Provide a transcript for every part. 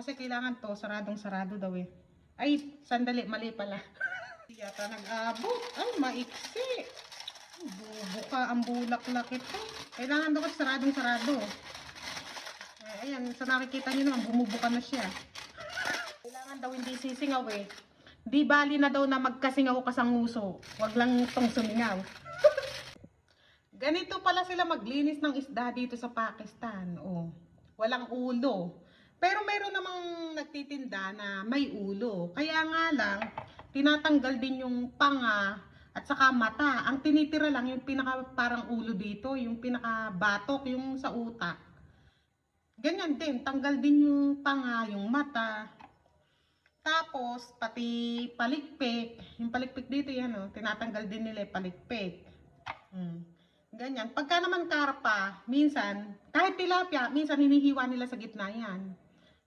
Kasi kailangan to, saradong-sarado daw eh. Ay, sandali, mali pala. Hindi yata nag-abot. Ay, maiksi. Bubuka ang bulaklak ito. Kailangan daw kasi saradong-sarado. Ayan, sa nakikita nyo naman, bumubuka na siya. Kailangan daw hindi sisingaw eh. Di bali na daw na magkasingaw ka sa nguso. Huwag lang itong sumingaw. Ganito pala sila maglinis ng isda dito sa Pakistan. Oh, walang ulo. Pero meron namang nagtitinda na may ulo. Kaya nga lang, tinatanggal din yung panga at saka mata. Ang tinitira lang yung pinaka parang ulo dito, yung pinaka batok, yung sa utak. Ganyan din, tanggal din yung panga, yung mata. Tapos, pati palikpik. Yung palikpik dito yan, oh, tinatanggal din nila yung palikpik. Ganyan. Pagka naman karpa, minsan, kahit tilapia, minsan hinihiwa nila sa gitna yan.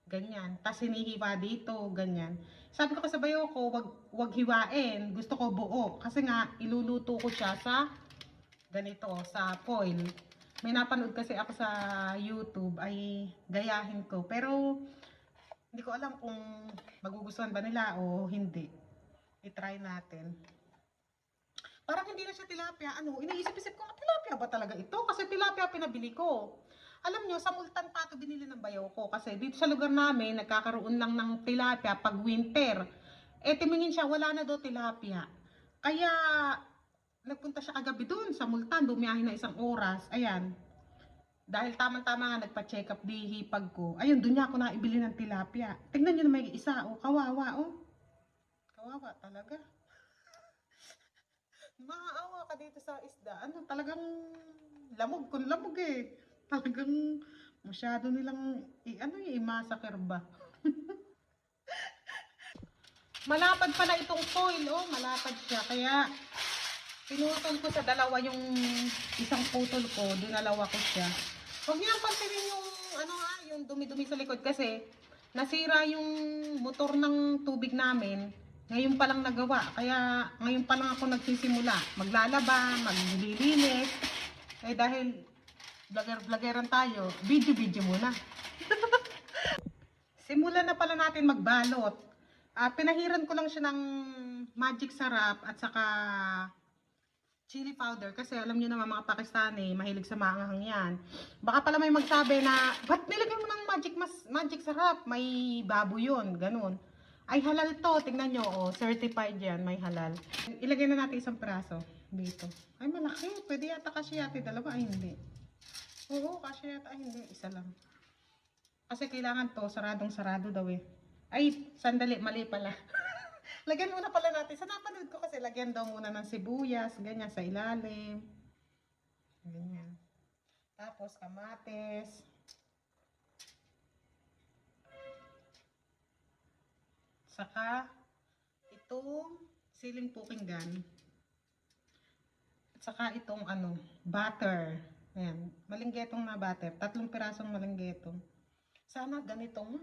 Ganyan. Tapos hinihiwa dito, ganyan. Sabi ko kasi bayo ko, wag hiwain. Gusto ko buo. Kasi nga, iluluto ko siya sa ganito, sa foil. May napanood kasi ako sa YouTube, ay gayahin ko. Pero, hindi ko alam kung magugustuhan ba nila o hindi. I-try natin. Parang hindi na siya tilapia. Ano, iniisip-isip ko, tilapia ba talaga ito? Kasi tilapia pinabili ko. Alam nyo, sa Multan pa ito binili ng bayaw ko. Kasi dito sa lugar namin, nagkakaroon lang ng tilapia pag winter. Eh, tumingin siya, wala na daw tilapia. Kaya, nagpunta siya kagabi doon sa Multan. Bumiyahin na 1 oras. Ayan. Dahil tamang-tama nga nagpa-check up di hipag ko. Ayun, doon niya ako naibili ng tilapia. Tignan niyo na may isa. Oh, kawawa, oh. Kawawa talaga. Maawa ka dito sa isda. Ano, talagang lamog kung lamog eh. Talagang masyado nilang, ano yung i-massacre ba? Malapad pala itong foil, oh. Malapad siya. Kaya, pinutol ko sa dalawa yung isang putol ko. Dinalawa ko siya. Huwag niyo nang pansinin yung, ano ha, yung dumi-dumi sa likod kasi nasira yung motor ng tubig namin. Ngayon pa lang nagawa. Kaya ngayon pa lang ako nagsisimula. Maglalaba, maglilinis. Eh dahil vlogger-vloggeran tayo, video-video muna. Simulan na pala natin magbalot. Pinahiran ko lang siya ng magic sarap at saka chili powder kasi alam niyo naman mga Pakistani, mahilig sa maanghang yan. Baka pala may magsabi na, ba't nilagyan mo ng magic sarap? May baboy yun, ganun. Ay halal to, tingnan nyo, oh, certified yan, may halal. Ilagay na natin 1 piraso dito. Ay malaki, pwede yata kasi yata dalawa, ay hindi. Oo, kasi yata, ay hindi, isa lang. Kasi kailangan to, saradong-sarado daw eh. Ay, sandali, mali pala. Lagyan muna pala natin. Sa napanood ko kasi, lagyan daw muna ng sibuyas, ganyan sa ilalim. Ganyan. Tapos, kamatis. Saka, itong siling pukinggan. At saka itong ano, butter. Ayan, malinggetong na butter. 3 pirasong malinggetong. Sana ganito nga.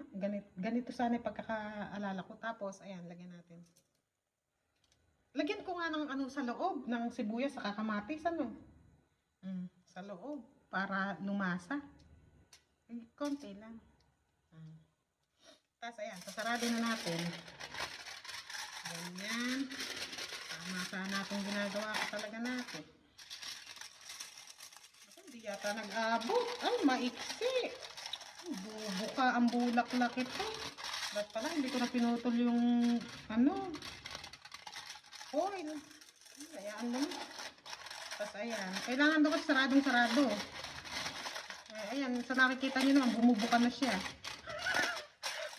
Ganito sana yung pagkakaalala ko. Tapos, ayan, lagyan natin. Lagyan ko nga ng ano sa loob, ng sibuyas sa kamatis, ano. Sa loob, para lumasa. Konti lang. Tapos, ayan, sasarado na natin. Ganyan. Tama sana itong ginagawa ko talaga natin. Hindi yata nag-abot. Ay, maiksi. Bubuka ang bulaklak ito. Ba't pala hindi ko na pinutol yung ano, oil. Hayaan mo. Tapos ayan. Kailangan daw kasi saradong-sarado. Ayan, sa nakikita nyo naman, bumubuka na siya.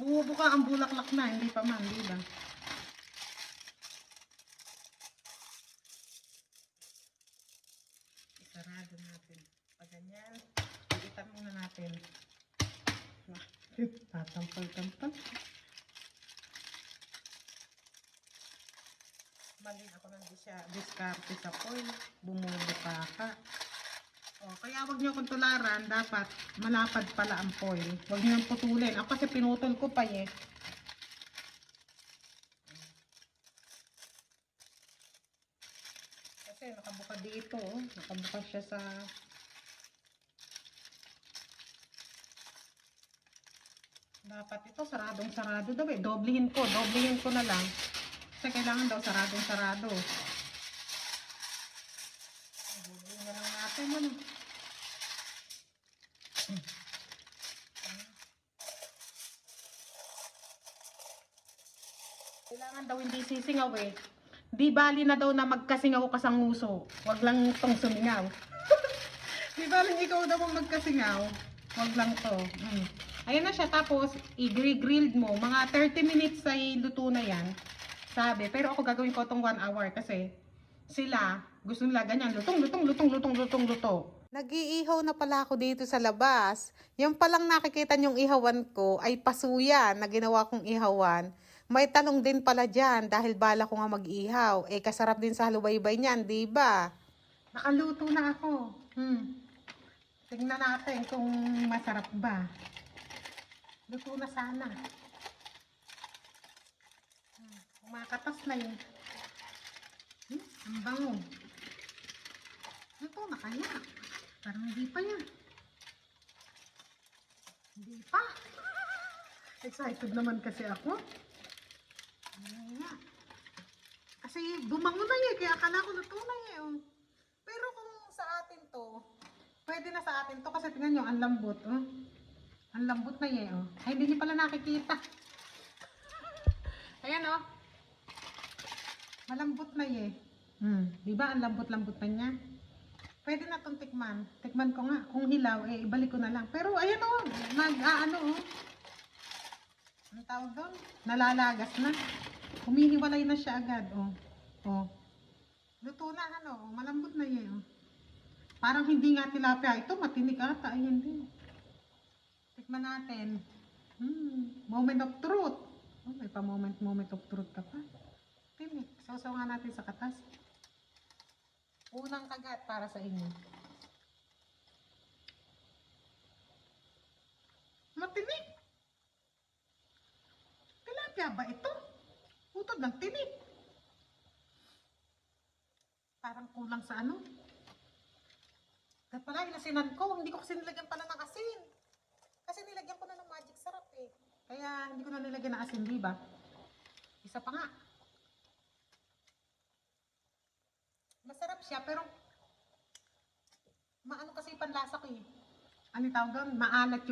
Bumubuka ang bulaklak na, hindi pa man, di ba? Isarado natin. Pag ganyan, iitan muna natin. Tatampal-tampal. Mali ako ng diskarte sa foil. Bumubuka ka. O, kaya wag nyo akong tularan. Dapat malapad pala ang foil. Wag nyo nang putulin. Ako kasi pinutol ko pa eh. Kasi nakabuka dito. Oh. Nakabuka siya sa Dapat ito saradong-sarado daw eh. Doblehin ko na lang. Kasi kailangan daw saradong-sarado. Doblehin na lang natin ano. Kailangan daw hindi sisingaw eh. Di bali na daw na magkasingaw ka sa nguso. Wag lang itong sumingaw. Di bali ikaw daw magkasingaw. Wag lang to. Ayan na siya. Tapos, i-grilled mo. Mga 30 minutes ay luto na yan. Sabi. Pero ako gagawin ko itong 1 hour kasi sila gusto nila ganyan. Lutong. Nag-iihaw na pala ako dito sa labas. Yung palang nakikita nyong ihawan ko ay pasuya na ginawa kong ihawan. May talong din pala dyan dahil bala ko nga mag-ihaw. Eh, kasarap din sa halubaybay niyan, di ba? Nakaluto na ako. Tingnan natin kung masarap ba. Luto na sana. Kumakatas na yun. Ang bango. Luto na kaya. Parang hindi pa yan. Hindi pa. Excited naman kasi ako. Kasi bumango na eh, kaya akala ko luto na eh. Pero kung sa atin to, pwede na sa atin to kasi tingnan nyo, ang lambot. Ang lambot na eh. Ay, hindi nyo pala nakikita. Ayan malambot na eh. Diba ang lambot-lambot na niya? Pwede na itong tikman. Tikman ko nga. Kung hilaw, eh, ibalik ko na lang. Pero ayan ang tawag doon? Nalalagas na. Humihiwalay na siya agad. Luto na, malambot na yan. Parang hindi nga tilapia. Ito, matinik ata. Ay, hindi. Tikman natin. Moment of truth. May pa moment of truth ka pa. Tinik. Sausaw nga natin sa katas. Unang kagat para sa inyo. Matinik. Tilapia ba ito? Utod ng tinik. Parang kulang sa ano. At pala, inasinan ko. Hindi ko kasi nilagyan pala ng asin. Kasi nilagyan ko na ng magic sarap eh. Kaya hindi ko na nilagyan ng asin, diba? Isa pa nga. Masarap siya, pero maano kasi panlasa ko eh. Ano tawag doon? Maalat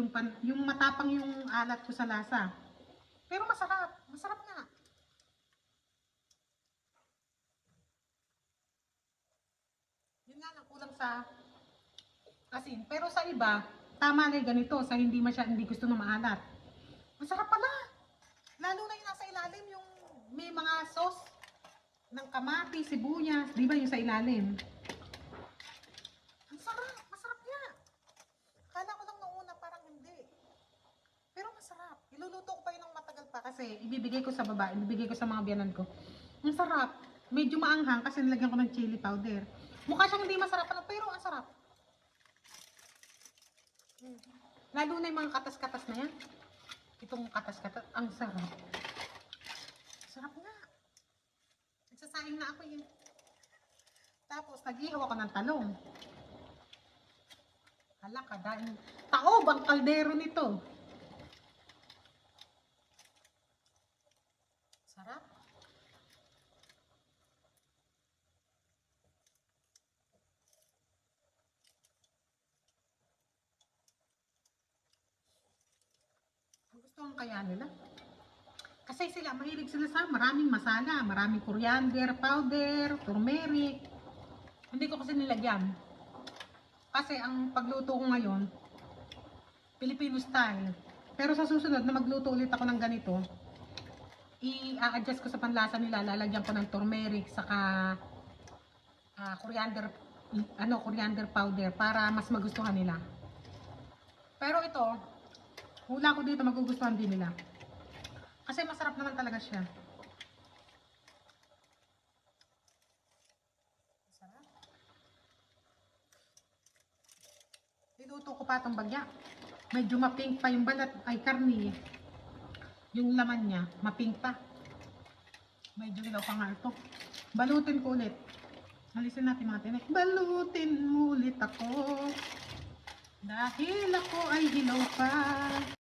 yung matapang yung alat ko sa lasa. Pero masarap. Masarap nga. Yun nga lang kulang sa asin. Pero sa iba, tama na ganito. Sa hindi gusto na maalat. Masarap pala. Lalo na yung nasa ilalim, yung may mga sauce ng kamati, sibuyas. Di ba yung sa ilalim? Ang sarap. Masarap nga. Akala ko lang noong una parang hindi. Pero masarap. Iluluto ko pa yun ng matagal pa kasi ibibigay ko sa baba, ibibigay ko sa mga biyanan ko. Ang sarap. Medyo maanghang kasi nilagyan ko ng chili powder. Mukha siyang hindi masarap pero ang sarap. Lalo na yung mga katas-katas na yan. Itong katas-katas, ang sarap. Sarap nga. Nagsasaing na ako yun. Tapos, nag-ihaw ako ng talong. Hala ka, dahil taob ang kaldero nito. Sarap. Gusto kaya nila. Kasi sila, mahilig sila sa maraming masala, maraming coriander powder, turmeric. Hindi ko kasi nilagyan. Kasi ang pagluto ko ngayon, Filipino style. Pero sa susunod na magluto ulit ako ng ganito, i-adjust ko sa panlasa nila, lalagyan ko ng turmeric, saka coriander powder para mas magustuhan nila. Pero ito, hula ko dito magugustuhan din nila. Kasi masarap naman talaga siya. Masarap. Niluto ko pa itong bagya. Medyo mapink pa yung balat, ay karni. Yung laman niya, mapink pa. Medyo hilaw pa nga ito. Balutin ko ulit. Alisin natin mga tinik. Balutin mo ulit ako. Dahil ako ay hilaw pa.